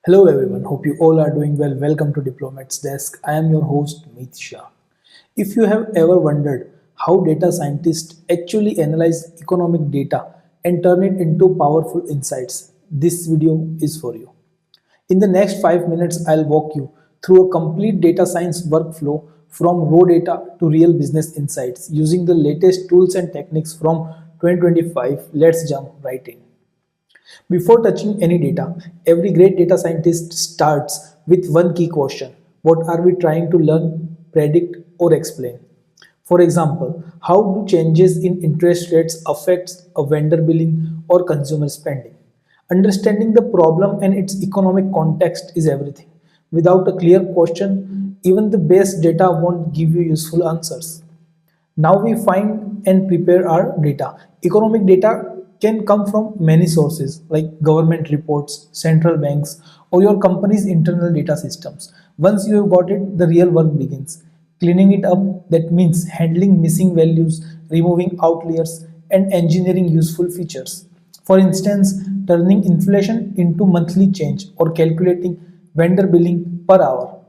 Hello everyone, hope you all are doing well. Welcome to Diplomat's Desk. I am your host Meet Shah. If you have ever wondered how data scientists actually analyze economic data and turn it into powerful insights, this video is for you. In the next 5 minutes, I'll walk you through a complete data science workflow from raw data to real business insights using the latest tools and techniques from 2025. Let's jump right in. Before touching any data, every great data scientist starts with one key question. What are we trying to learn, predict, or explain? For example, how do changes in interest rates affect a vendor billing or consumer spending? Understanding the problem and its economic context is everything. Without a clear question, even the best data won't give you useful answers. Now we find and prepare our data. Economic data can come from many sources like government reports, central banks, or your company's internal data systems. Once you have got it, the real work begins. Cleaning it up, that means handling missing values, removing outliers, and engineering useful features. For instance, turning inflation into monthly change or calculating vendor billing per hour.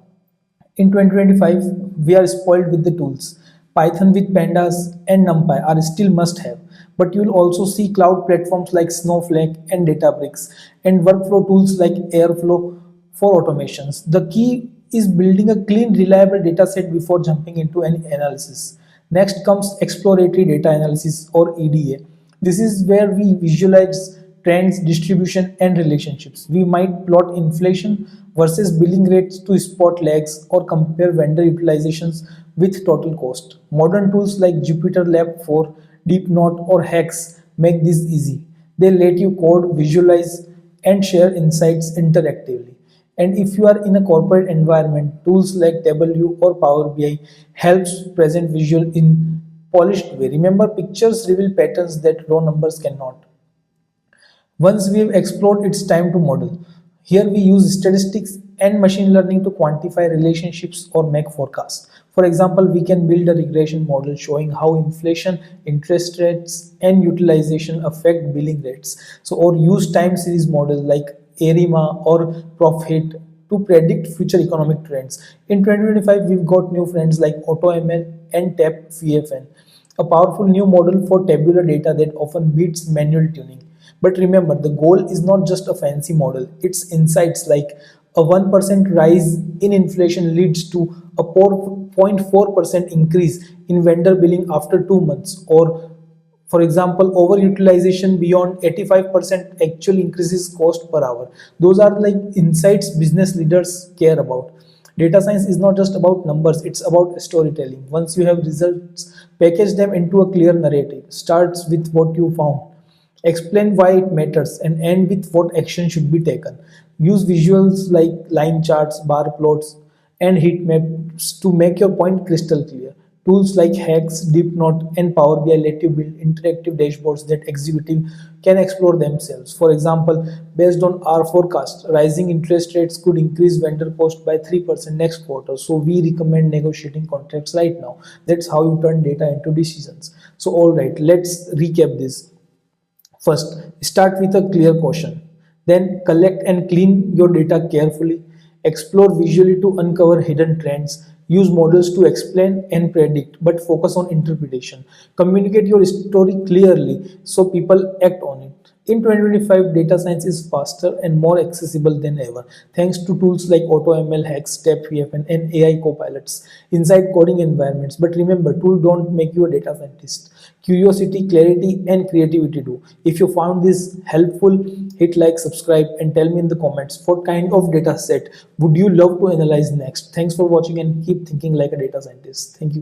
In 2025, we are spoiled with the tools. Python with Pandas and NumPy are still must have, but you'll also see cloud platforms like Snowflake and Databricks and workflow tools like Airflow for automations. The key is building a clean, reliable dataset before jumping into any analysis. Next comes exploratory data analysis or EDA. This is where we visualize trends, distribution, and relationships. We might plot inflation versus billing rates to spot lags or compare vendor utilizations with total cost. Modern tools like Jupyter Lab 4, Deepnote, or Hex make this easy. They let you code, visualize, and share insights interactively. And if you are in a corporate environment, tools like Tableau or Power BI helps present visual in polished way. Remember, pictures reveal patterns that raw numbers cannot. Once we have explored, it's time to model. Here we use statistics and machine learning to quantify relationships or make forecasts. For example, we can build a regression model showing how inflation, interest rates, and utilization affect billing rates. So, or use time series models like ARIMA or Profit to predict future economic trends. In 2025, we've got new friends like AutoML and TabPFN, a powerful new model for tabular data that often beats manual tuning. But remember, the goal is not just a fancy model, it's insights like a 1% rise in inflation leads to a 4.4% increase in vendor billing after 2 months, or for example, overutilization beyond 85% actually increases cost per hour. Those are like insights business leaders care about. Data science is not just about numbers, it's about storytelling. Once you have results, package them into a clear narrative. Starts with what you found, explain why it matters, and end with what action should be taken. Use visuals like line charts, bar plots, and heat maps to make your point crystal clear. Tools like Hex, Deepnote, and Power BI let you build interactive dashboards that executive can explore themselves. For example, based on our forecast, rising interest rates could increase vendor cost by 3% next quarter. So we recommend negotiating contracts right now. That's how you turn data into decisions. So all right, let's recap this. First, start with a clear question. Then, collect and clean your data carefully. Explore visually to uncover hidden trends. Use models to explain and predict, but focus on interpretation. Communicate your story clearly so people act on it. In 2025, data science is faster and more accessible than ever, thanks to tools like AutoML, Hex, TabPFN, and AI copilots inside coding environments. But remember, tools don't make you a data scientist. Curiosity, clarity, and creativity do. If you found this helpful, hit like, subscribe, and tell me in the comments what kind of data set would you love to analyze next. Thanks for watching and keep thinking like a data scientist. Thank you.